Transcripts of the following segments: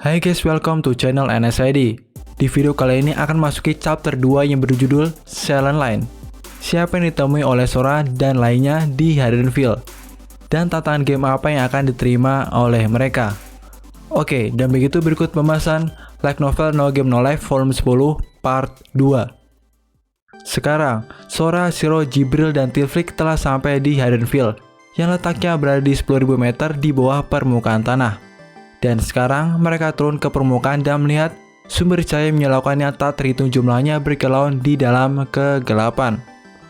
Hai guys, welcome to channel NSID. Di video kali ini akan masuki chapter 2 yang berjudul Silent Line. Siapa yang ditemui oleh Sora dan lainnya di Haddonfield? Dan tantangan game apa yang akan diterima oleh mereka? Oke, dan begitu berikut pembahasan Light Novel No Game No Life Volume 10 Part 2. Sekarang, Sora, Shiro, Jibril, dan Tilfrik telah sampai di Haddonfield yang letaknya berada di 10.000 meter di bawah permukaan tanah. Dan sekarang mereka turun ke permukaan dan melihat sumber cahaya menyilaukannya tak terhitung jumlahnya berkilauan di dalam kegelapan.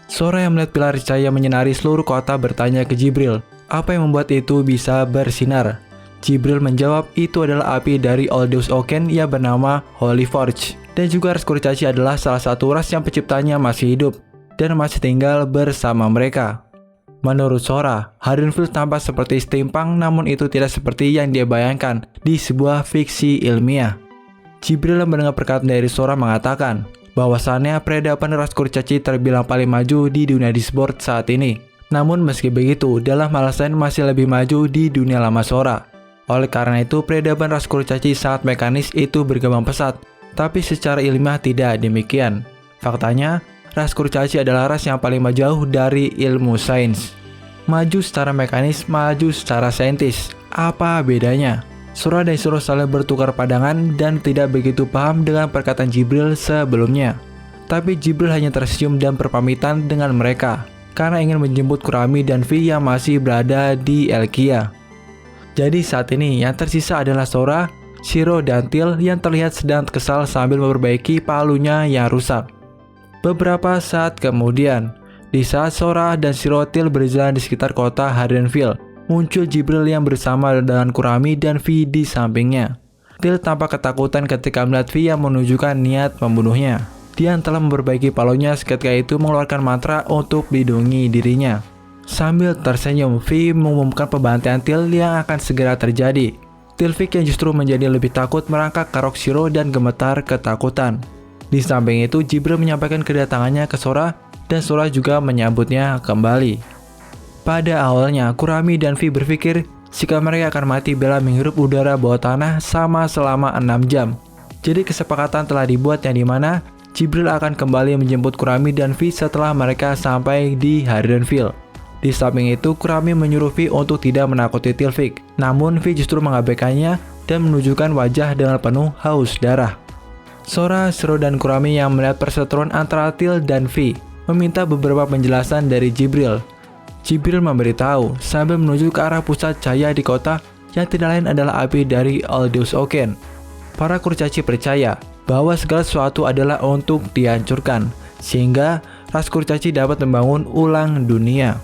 Sora yang melihat pilar cahaya menyinari seluruh kota bertanya ke Jibril, apa yang membuat itu bisa bersinar? Jibril menjawab itu adalah api dari Aldous Oken yang bernama Holy Forge. Dan juga ras kurcaci adalah salah satu ras yang penciptanya masih hidup dan masih tinggal bersama mereka. Menurut Sora, Haddonfield tampak seperti steampunk, namun itu tidak seperti yang dia bayangkan di sebuah fiksi ilmiah. Jibril yang mendengar perkataan dari Sora mengatakan bahwasannya peradaban ras kurcaci terbilang paling maju di dunia Discworld saat ini. Namun meski begitu, dalam hal lain masih lebih maju di dunia lama Sora. Oleh karena itu, peradaban ras kurcaci sangat mekanis itu berkembang pesat, tapi secara ilmiah tidak demikian. Faktanya, ras kurcaci adalah ras yang paling jauh dari ilmu sains. Maju secara mekanis, maju secara saintis. Apa bedanya? Sora dan Shiro saling bertukar pandangan dan tidak begitu paham dengan perkataan Jibril sebelumnya. Tapi Jibril hanya tersenyum dan berpamitan dengan mereka karena ingin menjemput Kurami dan Vi yang masih berada di Elkia. Jadi saat ini yang tersisa adalah Sora, Shiro, dan Til yang terlihat sedang kesal sambil memperbaiki palunya yang rusak. Beberapa saat kemudian, di saat Sora dan Shiro Til berjalan di sekitar kota Haddonfield, muncul Jibril yang bersama dengan Kurami dan Vi di sampingnya. Til tampak ketakutan ketika melihat Vi yang menunjukkan niat membunuhnya. Dia yang telah memperbaiki palunya seketika itu mengeluarkan mantra untuk melindungi dirinya. Sambil tersenyum, Vi mengumumkan pembantaian Til yang akan segera terjadi. Tilfrik yang justru menjadi lebih takut merangkak ke rok Shiro dan gemetar ketakutan. Di samping itu, Jibril menyampaikan kedatangannya ke Sora dan Sora juga menyambutnya kembali. Pada awalnya, Kurami dan Vi berpikir jika mereka akan mati bila menghirup udara bawah tanah sama selama 6 jam. Jadi kesepakatan telah dibuat yang dimana Jibril akan kembali menjemput Kurami dan Vi setelah mereka sampai di Haddonfield. Di samping itu, Kurami menyuruh Vi untuk tidak menakuti Tilfrik. Namun Vi justru mengabaikannya dan menunjukkan wajah dengan penuh haus darah. Sora, Shiro, dan Kurami yang melihat perseteruan antara Til dan Vi meminta beberapa penjelasan dari Jibril. Jibril memberitahu sambil menuju ke arah pusat cahaya di kota yang tidak lain adalah api dari Aldous Oken. Para kurcaci percaya bahwa segala sesuatu adalah untuk dihancurkan, sehingga ras kurcaci dapat membangun ulang dunia.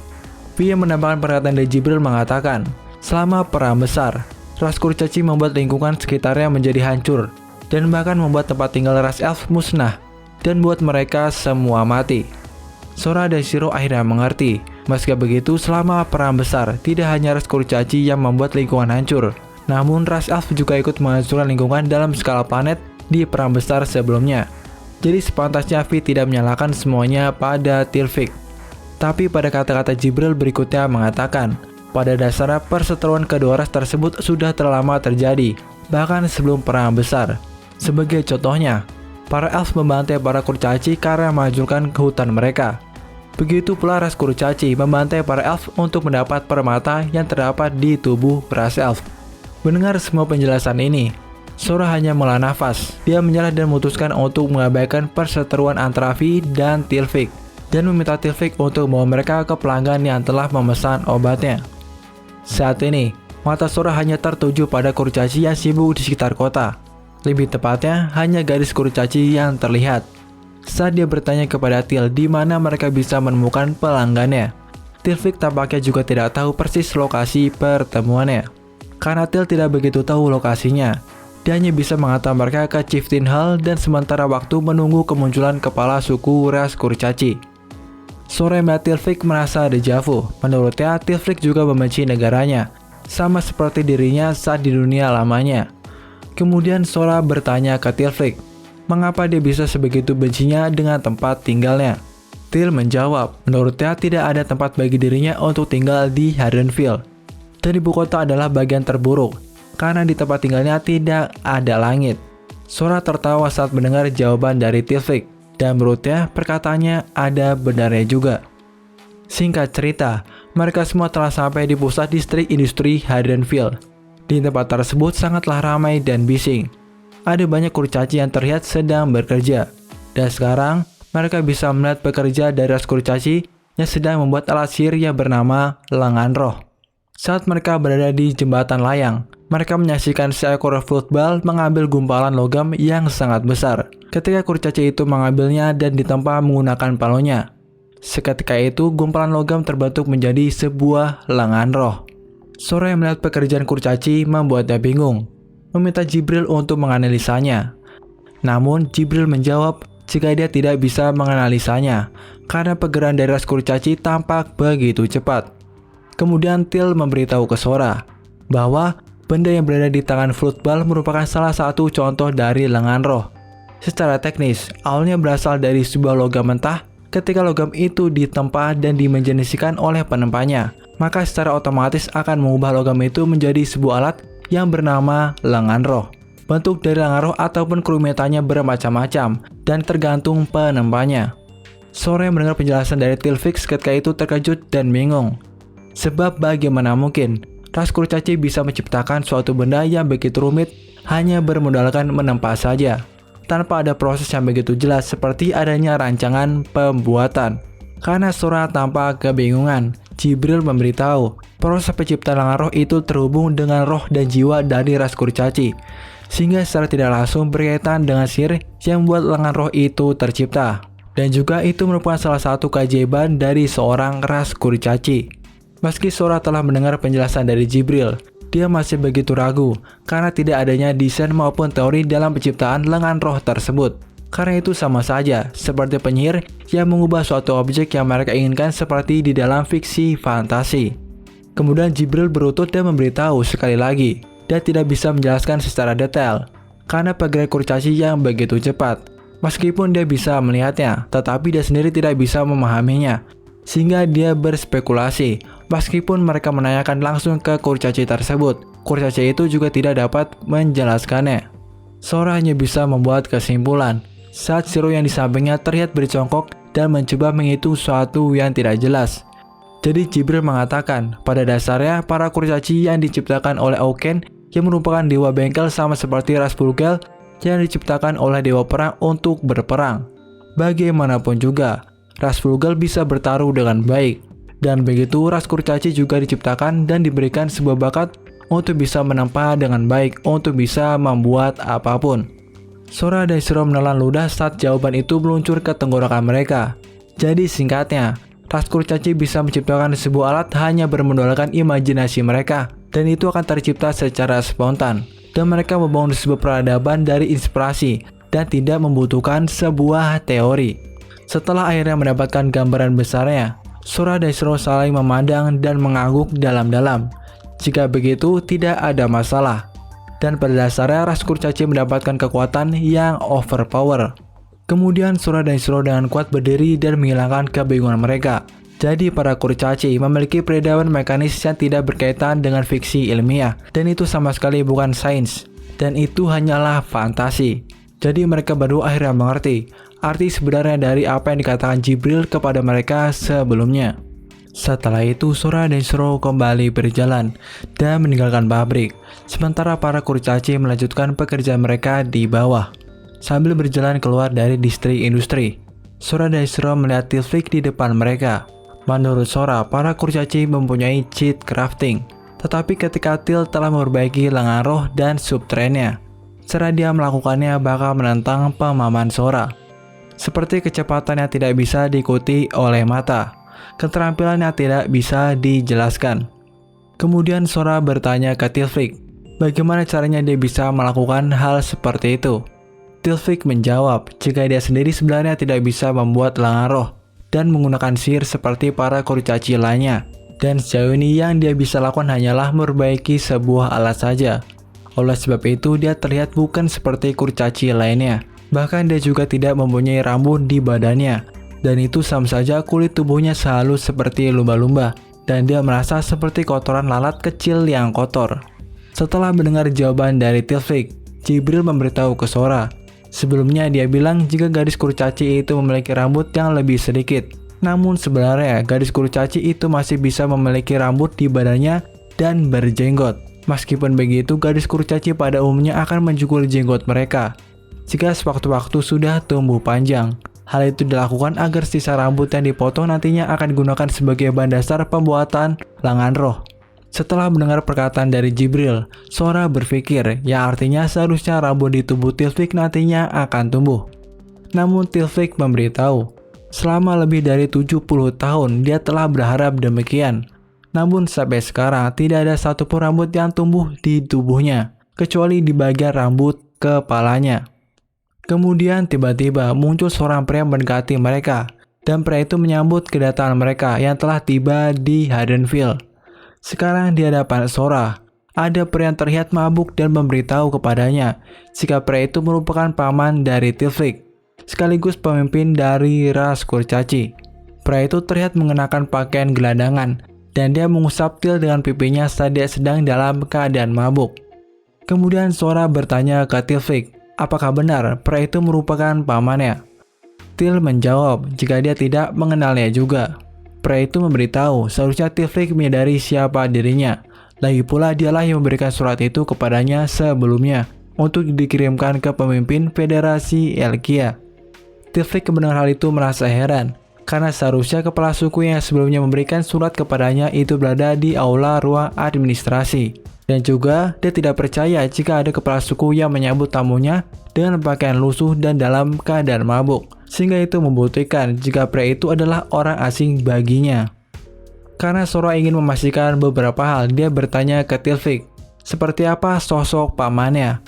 Vi yang menambahkan perkataan dari Jibril mengatakan, selama perang besar, ras kurcaci membuat lingkungan sekitarnya menjadi hancur, dan bahkan membuat tempat tinggal ras elf musnah, dan buat mereka semua mati. Sora dan Shiro akhirnya mengerti, meski begitu selama perang besar, tidak hanya ras kurcaci yang membuat lingkungan hancur, namun ras elf juga ikut menghancurkan lingkungan dalam skala planet di perang besar sebelumnya. Jadi sepantasnya Vi tidak menyalahkan semuanya pada Tilfrik. Tapi pada kata-kata Jibril berikutnya mengatakan, pada dasarnya perseteruan kedua ras tersebut sudah terlama terjadi, bahkan sebelum perang besar. Sebagai contohnya, para elf membantai para kurcaci karena menghancurkan hutan mereka. Begitu pula ras kurcaci membantai para elf untuk mendapat permata yang terdapat di tubuh ras elf. Mendengar semua penjelasan ini, Sora hanya menghela nafas. Dia menyerah dan memutuskan untuk mengabaikan perseteruan antara Vi dan Tilfrik dan meminta Tilfrik untuk membawa mereka ke pelanggan yang telah memesan obatnya. Saat ini, mata Sora hanya tertuju pada kurcaci yang sibuk di sekitar kota. Lebih tepatnya, hanya garis kurcaci yang terlihat. Saat dia bertanya kepada Til di mana mereka bisa menemukan pelanggannya, Tilfrik tampaknya juga tidak tahu persis lokasi pertemuannya. Karena Til tidak begitu tahu lokasinya, dia hanya bisa mengantar mereka ke Chieftain Hall dan sementara waktu menunggu kemunculan kepala suku ras kurcaci. Sora melihat Tilfrik merasa dejavu. Menurutnya, Tilfrik juga membenci negaranya, sama seperti dirinya saat di dunia lamanya. Kemudian Sora bertanya ke Tilfrik, mengapa dia bisa sebegitu bencinya dengan tempat tinggalnya. Til menjawab, menurutnya tidak ada tempat bagi dirinya untuk tinggal di Haddonfield. Dan ibu kota adalah bagian terburuk. karena di tempat tinggalnya tidak ada langit. Sora tertawa saat mendengar jawaban dari Tilfik, dan menurutnya perkataannya ada benarnya juga. Singkat cerita, mereka semua telah sampai di pusat distrik industri Haddonfield. Di tempat tersebut sangatlah ramai dan bising. Ada banyak kurcaci yang terlihat sedang bekerja. Dan sekarang, mereka bisa melihat pekerja dari ras kurcaci yang sedang membuat alat sihir yang bernama lengan roh. Saat mereka berada di jembatan layang, mereka menyaksikan seekor football mengambil gumpalan logam yang sangat besar. Ketika kurcaci itu mengambilnya dan ditempa menggunakan palonya, seketika itu gumpalan logam terbentuk menjadi sebuah lengan roh. Sora yang melihat pekerjaan kurcaci membuatnya bingung, meminta Jibril untuk menganalisanya. Namun Jibril menjawab jika dia tidak bisa menganalisanya karena pergerakan dari ras kurcaci tampak begitu cepat. Kemudian Til memberitahu ke Sora bahwa benda yang berada di tangan football merupakan salah satu contoh dari lengan roh. Secara teknis, awalnya berasal dari sebuah logam mentah. Ketika logam itu ditempa dan dimenjenisikan oleh penempanya, maka secara otomatis akan mengubah logam itu menjadi sebuah alat yang bernama lengan roh. Bentuk dari lengan roh ataupun kerumitannya bermacam-macam dan tergantung penempanya. Sora yang mendengar penjelasan dari Tilfik ketika itu terkejut dan bingung. Sebab bagaimana mungkin ras kurcaci bisa menciptakan suatu benda yang begitu rumit hanya bermodalkan menempa saja, tanpa ada proses yang begitu jelas seperti adanya rancangan pembuatan. Karena Sora tampak kebingungan, Jibril memberitahu proses penciptaan lengan roh itu terhubung dengan roh dan jiwa dari ras kurcaci, sehingga secara tidak langsung berkaitan dengan sihir yang membuat lengan roh itu tercipta. Dan juga itu merupakan salah satu keajaiban dari seorang ras kurcaci. Meski Sora telah mendengar penjelasan dari Jibril, dia masih begitu ragu karena tidak adanya desain maupun teori dalam penciptaan lengan roh tersebut. Karena itu sama saja seperti penyihir yang mengubah suatu objek yang mereka inginkan seperti di dalam fiksi fantasi. Kemudian Jibril berlutut dan memberitahu sekali lagi, dia tidak bisa menjelaskan secara detail karena pergerakan kurcaci yang begitu cepat. Meskipun dia bisa melihatnya, tetapi dia sendiri tidak bisa memahaminya. Sehingga dia berspekulasi, meskipun mereka menanyakan langsung ke kurcaci tersebut, kurcaci itu juga tidak dapat menjelaskannya. Sora hanya bisa membuat kesimpulan saat Shiro yang di sampingnya terlihat berjongkok dan mencoba menghitung sesuatu yang tidak jelas. Jadi Jibril mengatakan, pada dasarnya para kurcaci yang diciptakan oleh Auken yang merupakan dewa bengkel sama seperti ras Fulgel yang diciptakan oleh dewa perang untuk berperang. Bagaimanapun juga, ras Fulgel bisa bertaruh dengan baik, dan begitu ras kurcaci juga diciptakan dan diberikan sebuah bakat untuk bisa menempa dengan baik untuk bisa membuat apapun. Sora dan Shiro menelan ludah saat jawaban itu meluncur ke tenggorokan mereka. Jadi singkatnya, ras kurcaci bisa menciptakan sebuah alat hanya bermodalkan imajinasi mereka, dan itu akan tercipta secara spontan. Dan mereka membangun sebuah peradaban dari inspirasi dan tidak membutuhkan sebuah teori. Setelah akhirnya mendapatkan gambaran besarnya, Sora dan Shiro saling memandang dan mengangguk dalam-dalam. Jika begitu, tidak ada masalah. Dan pada dasarnya ras kurcaci mendapatkan kekuatan yang overpower. Kemudian Sora dan Shiro dengan kuat berdiri dan menghilangkan kebingungan mereka. Jadi para kurcaci memiliki peradaban mekanis yang tidak berkaitan dengan fiksi ilmiah. Dan itu sama sekali bukan sains. Dan itu hanyalah fantasi. Jadi mereka baru akhirnya mengerti arti sebenarnya dari apa yang dikatakan Jibril kepada mereka sebelumnya. Setelah itu Sora dan Shiro kembali berjalan dan meninggalkan pabrik, sementara para kurcaci melanjutkan pekerjaan mereka di bawah. Sambil berjalan keluar dari distrik industri, Sora dan Shiro melihat Tilfik di depan mereka. Menurut Sora, para kurcaci mempunyai cheat crafting, tetapi ketika Til telah memperbaiki lengan roh dan subtrainnya, cara dia melakukannya bakal menentang pemahaman Sora. Seperti kecepatan yang tidak bisa diikuti oleh mata, keterampilan yang tidak bisa dijelaskan. Kemudian Sora bertanya ke Tilfik, bagaimana caranya dia bisa melakukan hal seperti itu. Tilfik menjawab jika dia sendiri sebenarnya tidak bisa membuat lengan roh dan menggunakan sihir seperti para kurcaci lainnya. Dan sejauh ini yang dia bisa lakukan hanyalah memperbaiki sebuah alat saja. Oleh sebab itu dia terlihat bukan seperti kurcaci lainnya. Bahkan dia juga tidak mempunyai rambut di badannya. Dan itu sama saja kulit tubuhnya sehalus seperti lumba-lumba. Dan dia merasa seperti kotoran lalat kecil yang kotor. Setelah mendengar jawaban dari Tilfik, Jibril memberitahu ke Sora. Sebelumnya dia bilang jika gadis kurcaci itu memiliki rambut yang lebih sedikit. Namun sebenarnya gadis kurcaci itu masih bisa memiliki rambut di badannya dan berjenggot. Meskipun begitu, gadis kurcaci pada umumnya akan mencukur jenggot mereka jika sewaktu-waktu sudah tumbuh panjang. Hal itu dilakukan agar sisa rambut yang dipotong nantinya akan digunakan sebagai bahan dasar pembuatan lengan roh. Setelah mendengar perkataan dari Jibril, Sora berpikir yang artinya seharusnya rambut di tubuh Tilfik nantinya akan tumbuh. Namun Tilfik memberitahu, selama lebih dari 70 tahun dia telah berharap demikian. Namun sampai sekarang tidak ada satupun rambut yang tumbuh di tubuhnya, kecuali di bagian rambut kepalanya. Kemudian tiba-tiba muncul seorang pria mendekati mereka, dan pria itu menyambut kedatangan mereka yang telah tiba di Haddonfield. Sekarang di hadapan Sora, ada pria yang terlihat mabuk dan memberitahu kepadanya jika pria itu merupakan paman dari Tilfik, sekaligus pemimpin dari ras kurcaci. Pria itu terlihat mengenakan pakaian gelandangan, dan dia mengusap Til dengan pipinya saat dia sedang dalam keadaan mabuk. Kemudian Sora bertanya ke Tilfik, apakah benar pria itu merupakan pamannya? Til menjawab jika dia tidak mengenalnya juga. Pria itu memberitahu seharusnya Tilfik menyadari siapa dirinya. Lagi pula dialah yang memberikan surat itu kepadanya sebelumnya untuk dikirimkan ke pemimpin Federasi Elkia. Tilfik mendengar hal itu merasa heran, karena seharusnya kepala suku yang sebelumnya memberikan surat kepadanya itu berada di aula ruang administrasi. Dan juga dia tidak percaya jika ada kepala suku yang menyambut tamunya dengan pakaian lusuh dan dalam keadaan mabuk, sehingga itu membuktikan jika pria itu adalah orang asing baginya. Karena Sora ingin memastikan beberapa hal, dia bertanya ke Tilfik, seperti apa sosok pamannya.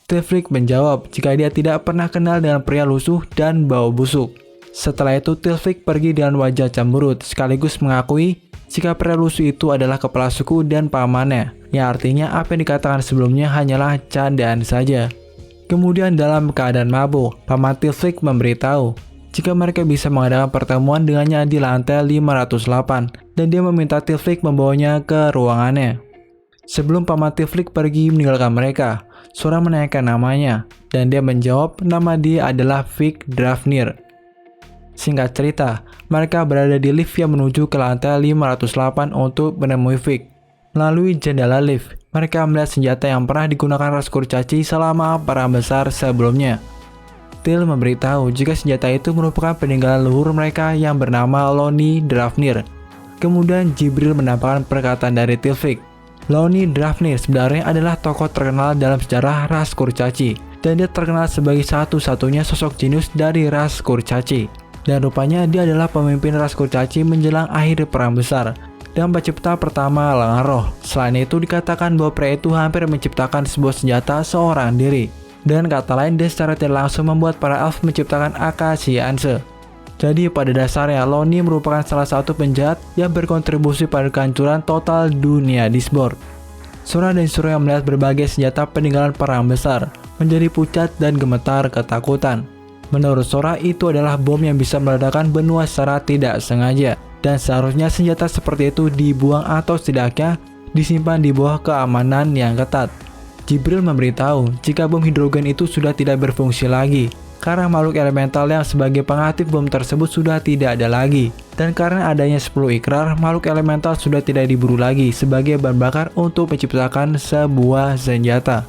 Tilfik menjawab jika dia tidak pernah kenal dengan pria lusuh dan bau busuk. Setelah itu Tilfik pergi dengan wajah cemberut sekaligus mengakui jika pria lusuh itu adalah kepala suku dan pamannya, yang artinya apa yang dikatakan sebelumnya hanyalah candaan saja. Kemudian dalam keadaan mabuk, paman Tilfik memberitahu jika mereka bisa mengadakan pertemuan dengannya di lantai 508, dan dia meminta Tilfik membawanya ke ruangannya. Sebelum paman Tilfik pergi meninggalkan mereka, Sora menanyakan namanya, dan dia menjawab nama dia adalah Vik Drafnir. Singkat cerita, mereka berada di lift yang menuju ke lantai 508 untuk menemui Vik. Melalui jendela lift, mereka melihat senjata yang pernah digunakan ras kurcaci selama perang besar sebelumnya. Til memberitahu jika senjata itu merupakan peninggalan leluhur mereka yang bernama Loni Drafnir. Kemudian Jibril menambahkan perkataan dari Tilfik. Loni Drafnir sebenarnya adalah tokoh terkenal dalam sejarah ras kurcaci, dan dia terkenal sebagai satu-satunya sosok jenius dari ras kurcaci. Dan rupanya dia adalah pemimpin ras kurcaci menjelang akhir perang besar dan pencipta pertama lengan roh. Selain itu dikatakan bahwa pria itu hampir menciptakan sebuah senjata seorang diri. Dengan kata lain, dia secara tidak langsung membuat para elf menciptakan Acacia Anse. Jadi pada dasarnya Loni merupakan salah satu penjahat yang berkontribusi pada kehancuran total dunia Disboard. Sora dan Surya melihat berbagai senjata peninggalan perang besar, menjadi pucat dan gemetar ketakutan. Menurut Sora, itu adalah bom yang bisa meledakkan benua secara tidak sengaja, dan seharusnya senjata seperti itu dibuang atau setidaknya disimpan di bawah keamanan yang ketat. Jibril memberitahu jika bom hidrogen itu sudah tidak berfungsi lagi, karena makhluk elemental yang sebagai pengaktif bom tersebut sudah tidak ada lagi, dan karena adanya 10 ikrar, makhluk elemental sudah tidak diburu lagi sebagai bahan bakar untuk menciptakan sebuah senjata.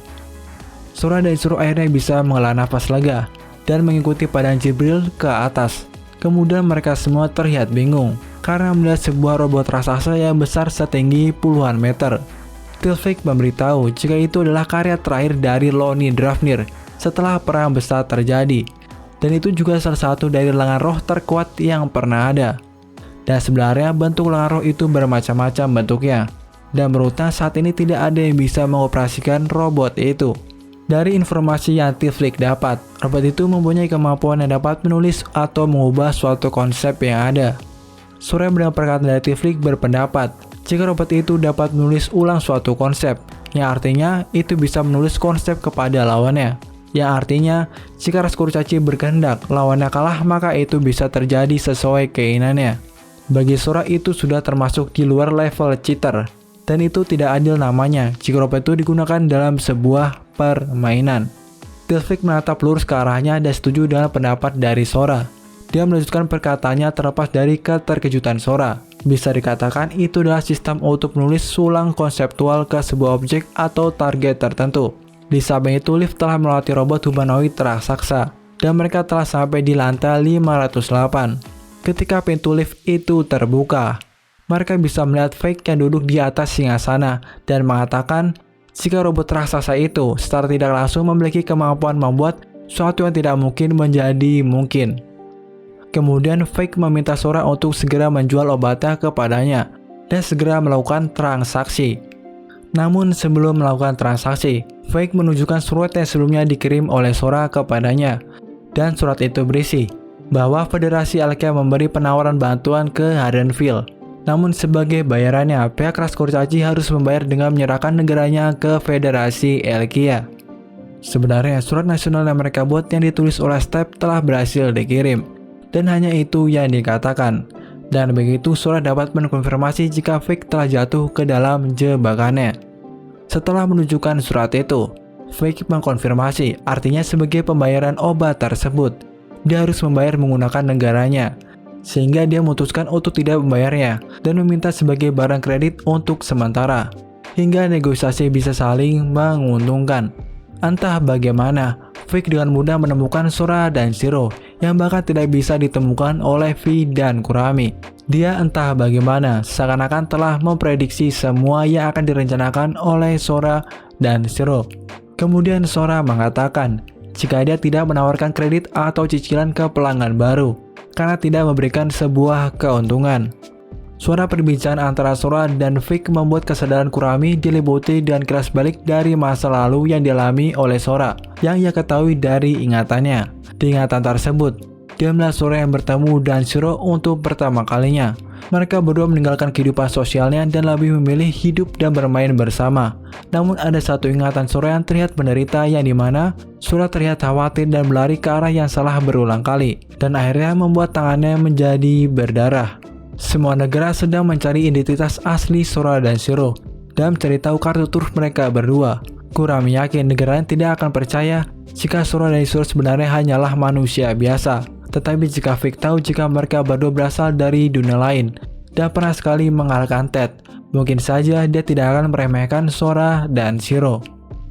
Sora dan Surya akhirnya bisa menghela nafas lega dan mengikuti padang Jibril ke atas. Kemudian mereka semua terlihat bingung karena melihat sebuah robot raksasa yang besar setinggi puluhan meter. Tilfik memberitahu jika itu adalah karya terakhir dari Loni Drafnir setelah perang besar terjadi, dan itu juga salah satu dari lengan roh terkuat yang pernah ada. Dan sebenarnya bentuk lengan roh itu bermacam-macam bentuknya, dan menurutnya saat ini tidak ada yang bisa mengoperasikan robot itu. Dari informasi yang Tilfik dapat, robot itu mempunyai kemampuan yang dapat menulis atau mengubah suatu konsep yang ada. Surya mendengar perkataan dari Tilfik berpendapat jika robot itu dapat menulis ulang suatu konsep, yang artinya itu bisa menulis konsep kepada lawannya. Yang artinya, jika ras kurcaci berkehendak lawannya kalah, maka itu bisa terjadi sesuai keinginannya. Bagi Sora itu sudah termasuk di luar level cheater. Dan itu tidak adil namanya jika robot itu digunakan dalam sebuah permainan. Tilvik menatap lurus ke arahnya dan setuju dengan pendapat dari Sora. Dia melanjutkan perkataannya terlepas dari keterkejutan Sora. Bisa dikatakan itu adalah sistem untuk menulis sulang konseptual ke sebuah objek atau target tertentu. Di samping itu, Leaf telah melatih robot humanoid raksasa, dan mereka telah sampai di lantai 508. Ketika pintu lift itu terbuka, mereka bisa melihat Fake yang duduk di atas singgasana dan mengatakan jika robot raksasa itu secara tidak langsung memiliki kemampuan membuat sesuatu yang tidak mungkin menjadi mungkin. Kemudian Fake meminta Sora untuk segera menjual obatnya kepadanya dan segera melakukan transaksi. Namun sebelum melakukan transaksi, Fake menunjukkan surat yang sebelumnya dikirim oleh Sora kepadanya. Dan surat itu berisi bahwa Federasi Elkia memberi penawaran bantuan ke Harenville. Namun sebagai bayarannya, pihak ras kurcaci harus membayar dengan menyerahkan negaranya ke Federasi Elkia. Sebenarnya surat nasional yang mereka buat yang ditulis oleh Step telah berhasil dikirim. Dan hanya itu yang dikatakan. Dan begitu Sora dapat mengkonfirmasi jika Fake telah jatuh ke dalam jebakannya. Setelah menunjukkan surat itu, Fake mengkonfirmasi artinya sebagai pembayaran obat tersebut, dia harus membayar menggunakan negaranya. Sehingga dia memutuskan untuk tidak membayarnya dan meminta sebagai barang kredit untuk sementara. Hingga negosiasi bisa saling menguntungkan. Entah bagaimana, Fake dengan mudah menemukan Sora dan Shiro yang bahkan tidak bisa ditemukan oleh Vi dan Kurami. Dia entah bagaimana seakan-akan telah memprediksi semua yang akan direncanakan oleh Sora dan Shiro. Kemudian Sora mengatakan jika dia tidak menawarkan kredit atau cicilan ke pelanggan baru karena tidak memberikan sebuah keuntungan. Suara perbincangan antara Sora dan Fake membuat kesadaran Kurami diliputi dengan kilas balik dari masa lalu yang dialami oleh Sora yang ia ketahui dari ingatannya. Di ingatan tersebut, dia melihat Sora yang bertemu dan Shiro untuk pertama kalinya. Mereka berdua meninggalkan kehidupan sosialnya dan lebih memilih hidup dan bermain bersama. Namun ada satu ingatan Sora yang terlihat menderita yang dimana Sora terlihat khawatir dan berlari ke arah yang salah berulang kali. Dan akhirnya membuat tangannya menjadi berdarah. Semua negara sedang mencari identitas asli Sora dan Shiro dan mencari tahu kartu truf mereka berdua. Kurami yakin negara lain tidak akan percaya jika Sora dan Shiro sebenarnya hanyalah manusia biasa. Tetapi jika Fake tahu jika mereka berdua berasal dari dunia lain dan pernah sekali mengalahkan Ted, mungkin saja dia tidak akan meremehkan Sora dan Shiro.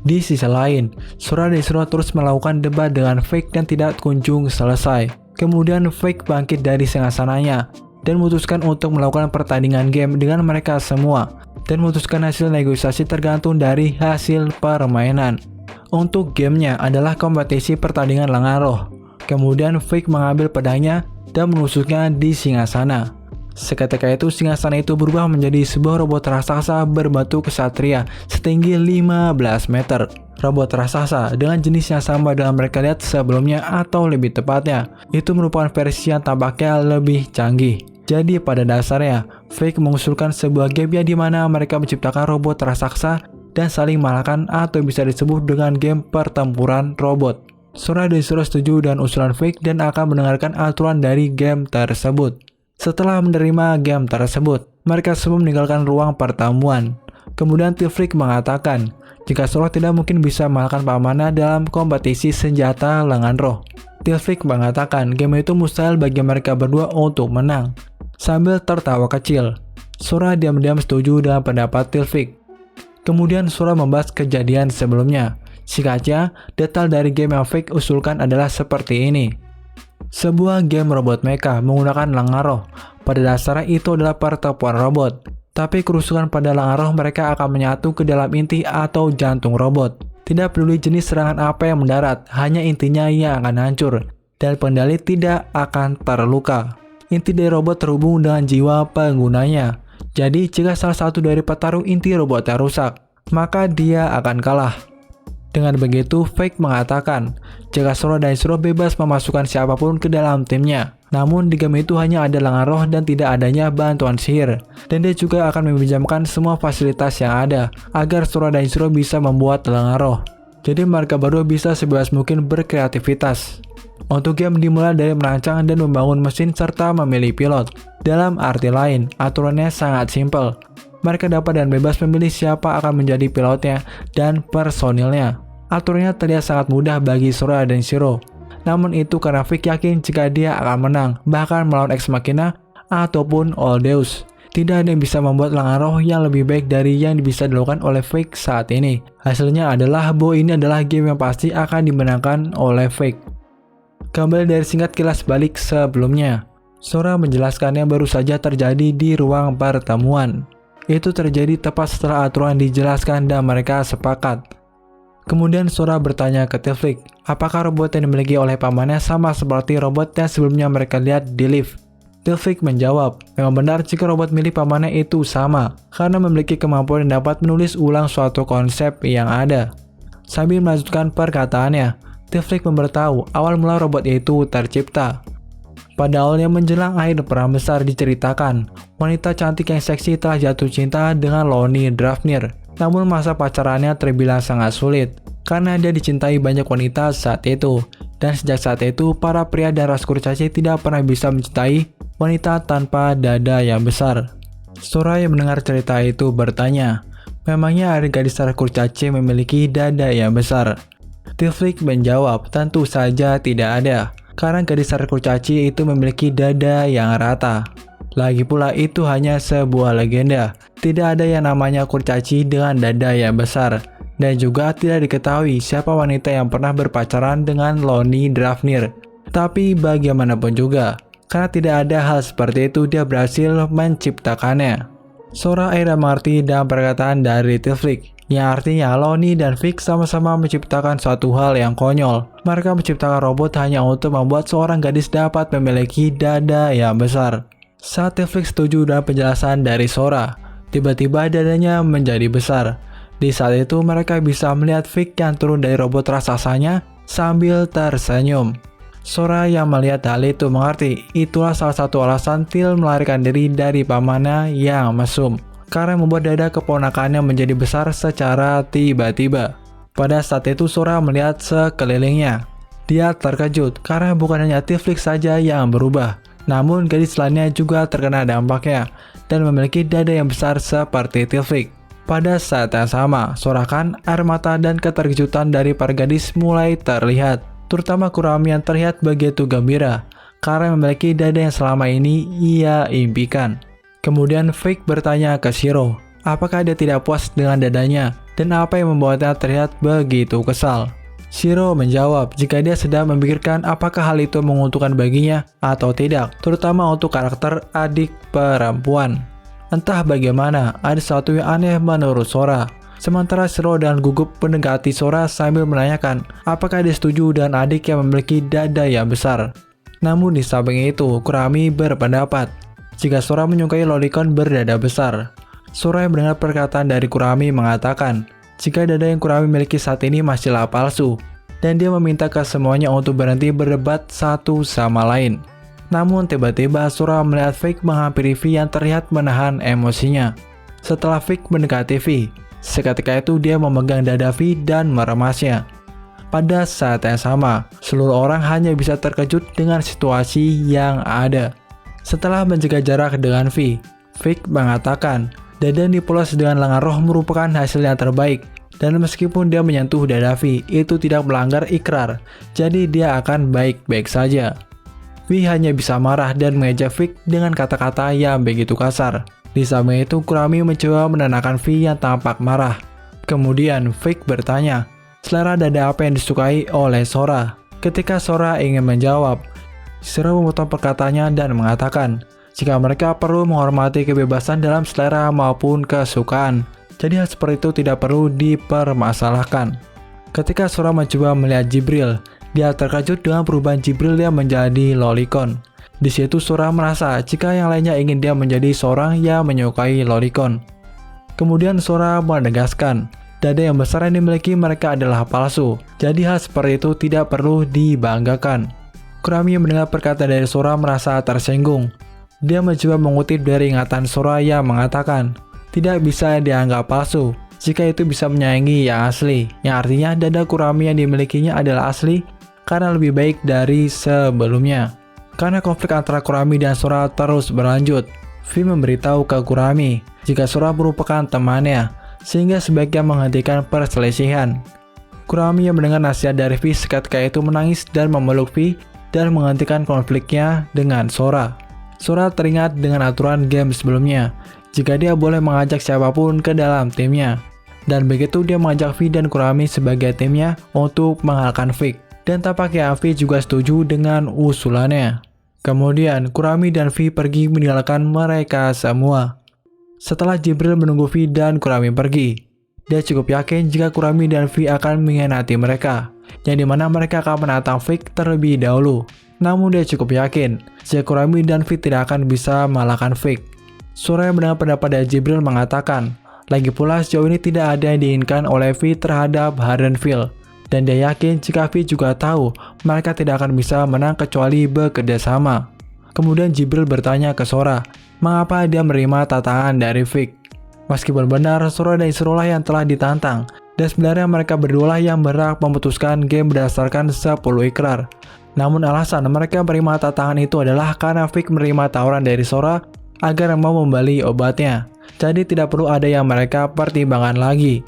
Di sisi lain, Sora dan Shiro terus melakukan debat dengan Fake dan tidak kunjung selesai. Kemudian Fake bangkit dari singgasananya dan memutuskan untuk melakukan pertandingan game dengan mereka semua dan memutuskan hasil negosiasi tergantung dari hasil permainan. Untuk gamenya adalah kompetisi pertandingan lengan roh. Kemudian Fake mengambil pedangnya dan menusuknya di singgasana. Seketika itu singgasana itu berubah menjadi sebuah robot raksasa berbatu kesatria setinggi 15 meter. Robot raksasa dengan jenis yang sama dengan mereka lihat sebelumnya atau lebih tepatnya, itu merupakan versi yang tampaknya lebih canggih. Jadi pada dasarnya, Fake mengusulkan sebuah game yang dimana mereka menciptakan robot raksasa dan saling mengalahkan atau bisa disebut dengan game pertempuran robot. Sora dan Shiro setuju dengan usulan Fake dan akan mendengarkan aturan dari game tersebut. Setelah menerima game tersebut, mereka semua meninggalkan ruang pertemuan. Kemudian Tilvik mengatakan jika Sora tidak mungkin bisa mengalahkan pamannya dalam kompetisi senjata lengan roh. Tilvik mengatakan game itu mustahil bagi mereka berdua untuk menang. Sambil tertawa kecil, Sora diam-diam setuju dengan pendapat Tilvik. Kemudian Sora membahas kejadian sebelumnya. Singkatnya, detail dari game yang Fake usulkan adalah seperti ini. Sebuah game robot mecha menggunakan lengan roh. Pada dasarnya itu adalah pertempuran robot. Tapi kerusuhan pada lengan roh mereka akan menyatu ke dalam inti atau jantung robot. Tidak peduli jenis serangan apa yang mendarat, hanya intinya yang akan hancur. Dan pendali tidak akan terluka. Inti dari robot terhubung dengan jiwa penggunanya. Jadi jika salah satu dari petarung inti robotnya rusak, maka dia akan kalah. Dengan begitu, Fake mengatakan jika Sora dan Shiro bebas memasukkan siapapun ke dalam timnya. Namun di game itu hanya ada lengan roh dan tidak adanya bantuan sihir. Dan dia juga akan meminjamkan semua fasilitas yang ada agar Sora dan Shiro bisa membuat lengan roh. Jadi mereka berdua bisa sebebas mungkin berkreativitas. Untuk game dimulai dari merancang dan membangun mesin serta memilih pilot. Dalam arti lain, aturannya sangat simpel. mereka dapat dan bebas memilih siapa akan menjadi pilotnya dan personilnya. Aturannya terlihat sangat mudah bagi Sora dan Shiro. Namun itu karena Vic yakin jika dia akan menang, bahkan melawan Ex Machina ataupun Oldeus. Tidak ada yang bisa membuat lengan roh yang lebih baik dari yang bisa dilakukan oleh Vic saat ini. Hasilnya adalah bahwa ini adalah game yang pasti akan dimenangkan oleh Vic. Kembali dari singkat kilas balik sebelumnya, Sora menjelaskan yang baru saja terjadi di ruang pertemuan. Itu terjadi tepat setelah aturan dijelaskan dan mereka sepakat. Kemudian Sora bertanya ke Tiflik, apakah robot yang dimiliki oleh pamannya sama seperti robot yang sebelumnya mereka lihat di lift? Tiflik menjawab, memang benar jika robot milik pamannya itu sama, karena memiliki kemampuan yang dapat menulis ulang suatu konsep yang ada. Sambil melanjutkan perkataannya, Tiflik memberitahu awal mula robot itu tercipta. Pada awalnya menjelang akhir perang besar diceritakan, wanita cantik yang seksi telah jatuh cinta dengan Lonnie Drafnir. Namun masa pacarannya terbilang sangat sulit, karena dia dicintai banyak wanita saat itu. Dan sejak saat itu, para pria dan ras kurcaci tidak pernah bisa mencintai wanita tanpa dada yang besar. Sora yang mendengar cerita itu bertanya, memangnya ada gadis ras kurcaci yang memiliki dada yang besar? Tiflik menjawab, tentu saja tidak ada, karena gadis ras kurcaci itu memiliki dada yang rata. Lagi pula itu hanya sebuah legenda, tidak ada yang namanya kurcaci dengan dada yang besar. Dan juga tidak diketahui siapa wanita yang pernah berpacaran dengan Lonnie Drafnir. Tapi bagaimanapun juga, karena tidak ada hal seperti itu, dia berhasil menciptakannya. Sora akhirnya mengerti dalam perkataan dari Tiflik, yang artinya Lonnie dan Vic sama-sama menciptakan suatu hal yang konyol. Mereka menciptakan robot hanya untuk membuat seorang gadis dapat memiliki dada yang besar. Saat Tiflik setuju dengan penjelasan dari Sora, tiba-tiba dadanya menjadi besar. Di saat itu mereka bisa melihat Vic yang turun dari robot raksasanya sambil tersenyum. Sora yang melihat hal itu mengerti itulah salah satu alasan Teal melarikan diri dari pamannya yang mesum, karena membuat dada keponakannya menjadi besar secara tiba-tiba. Pada saat itu Sora melihat sekelilingnya. Dia terkejut karena bukan hanya Tiflik saja yang berubah, namun gadis lainnya juga terkena dampaknya dan memiliki dada yang besar seperti Tiflik. Pada saat yang sama, sorakan, air mata, dan keterkejutan dari para gadis mulai terlihat. Terutama Kurami yang terlihat begitu gembira, karena memiliki dada yang selama ini ia impikan. Kemudian Vic bertanya ke Shiro, apakah dia tidak puas dengan dadanya, dan apa yang membuatnya terlihat begitu kesal. Shiro menjawab jika dia sedang memikirkan apakah hal itu menguntungkan baginya atau tidak, terutama untuk karakter adik perempuan. Entah bagaimana, ada sesuatu yang aneh menurut Sora. Sementara Shiro dan gugup mendekati Sora sambil menanyakan apakah dia setuju dengan adik yang memiliki dada yang besar. Namun di samping itu, Kurami berpendapat jika Sora menyukai lolicon berdada besar. Sora yang mendengar perkataan dari Kurami mengatakan jika dada yang Kurami miliki saat ini masihlah palsu, dan dia meminta ke semuanya untuk berhenti berdebat satu sama lain. Namun tiba-tiba Sora melihat Vic menghampiri V yang terlihat menahan emosinya. Setelah Vic mendekati V, seketika itu dia memegang dada V dan meremasnya. Pada saat yang sama, seluruh orang hanya bisa terkejut dengan situasi yang ada. Setelah menjaga jarak dengan V, Vic mengatakan dada yang dipolos dengan lengan roh merupakan hasil yang terbaik. Dan meskipun dia menyentuh dada V, itu tidak melanggar ikrar, jadi dia akan baik-baik saja. V hanya bisa marah dan mengejek Vic dengan kata-kata yang begitu kasar. Di samping itu, Kurami mencoba menenangkan V yang tampak marah. Kemudian Vic bertanya, selera dada apa yang disukai oleh Sora? Ketika Sora ingin menjawab, Shiro memotong perkataannya dan mengatakan, jika mereka perlu menghormati kebebasan dalam selera maupun kesukaan, jadi hal seperti itu tidak perlu dipermasalahkan. Ketika Sora mencoba melihat Jibril, dia terkejut dengan perubahan Jibril yang menjadi lolicon. Di situ Sora merasa jika yang lainnya ingin dia menjadi seorang yang menyukai lolicon. Kemudian Sora menegaskan, dada yang besar yang dimiliki mereka adalah palsu, jadi hal seperti itu tidak perlu dibanggakan. Kurami yang mendengar perkataan dari Sora merasa tersinggung. Dia mencoba mengutip dari ingatan Sora yang mengatakan, tidak bisa dianggap palsu jika itu bisa menyaingi yang asli, yang artinya dada Kurami yang dimilikinya adalah asli karena lebih baik dari sebelumnya. Karena konflik antara Kurami dan Sora terus berlanjut, V memberitahu ke Kurami jika Sora merupakan temannya, sehingga sebaiknya menghentikan perselisihan. Kurami yang mendengar nasihat dari V seketika itu menangis dan memeluk V dan menghentikan konfliknya dengan Sora. Sora teringat dengan aturan game sebelumnya, jika dia boleh mengajak siapapun ke dalam timnya. Dan begitu dia mengajak V dan Kurami sebagai timnya untuk mengalahkan Vic. Dan tampaknya V juga setuju dengan usulannya. Kemudian Kurami dan V pergi meninggalkan mereka semua. Setelah Jibril menunggu V dan Kurami pergi, dia cukup yakin jika Kurami dan V akan mengkhianati mereka, yang dimana mereka akan menantang Vic terlebih dahulu. Namun dia cukup yakin jika Kurami dan V tidak akan bisa mengalahkan Vic. Sora yang mendengar pendapat dari Jibril mengatakan, lagi pula sejauh ini tidak ada yang diinginkan oleh V terhadap Harenfield. Dan dia yakin jika V juga tahu mereka tidak akan bisa menang kecuali bekerja sama. Kemudian Jibril bertanya ke Sora, mengapa dia menerima tantangan dari Vic. Meskipun benar Sora dan Isrolah yang telah ditantang, dan sebenarnya mereka berdua yang berhak memutuskan game berdasarkan 10 ikrar. Namun alasan mereka menerima tantangan itu adalah karena Vic menerima tawaran dari Sora agar mau membeli obatnya. Jadi tidak perlu ada yang mereka pertimbangkan lagi.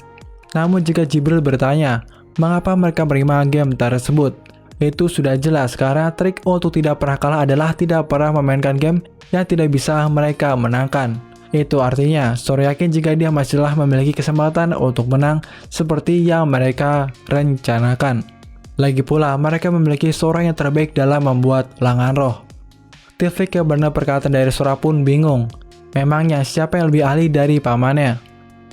Namun jika Jibril bertanya, mengapa mereka menerima game tersebut? Itu sudah jelas karena trik untuk tidak pernah kalah adalah tidak pernah memainkan game yang tidak bisa mereka menangkan. Itu artinya, Sora yakin jika dia masihlah memiliki kesempatan untuk menang seperti yang mereka rencanakan. Lagi pula, mereka memiliki Sora yang terbaik dalam membuat langan roh. Tiflik yang benar perkataan dari Sora pun bingung. Memangnya siapa yang lebih ahli dari pamannya?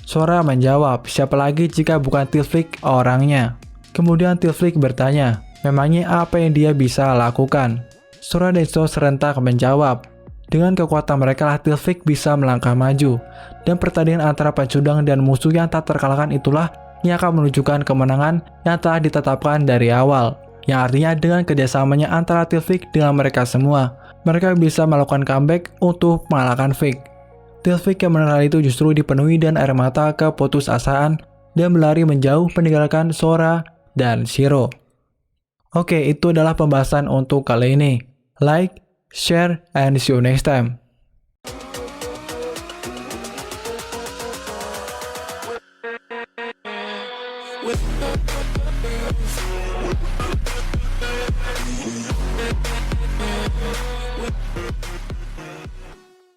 Sora menjawab, siapa lagi jika bukan Tiflik orangnya. Kemudian Tiflik bertanya, memangnya apa yang dia bisa lakukan? Sora dan Sora serentak menjawab, dengan kekuatan mereka lah Tiflik bisa melangkah maju. Dan pertandingan antara pecundang dan musuh yang tak terkalahkan itulah yang akan menunjukkan kemenangan yang telah ditetapkan dari awal. Yang artinya dengan kerjasamanya antara Tiflik dengan mereka semua, mereka bisa melakukan comeback untuk mengalahkan Vic. Tiflik yang mendengar hal itu justru dipenuhi dan air mata keputusasaan dan berlari menjauh meninggalkan Sora dan Shiro. Oke, itu adalah pembahasan untuk kali ini. Like, share, and see you next time.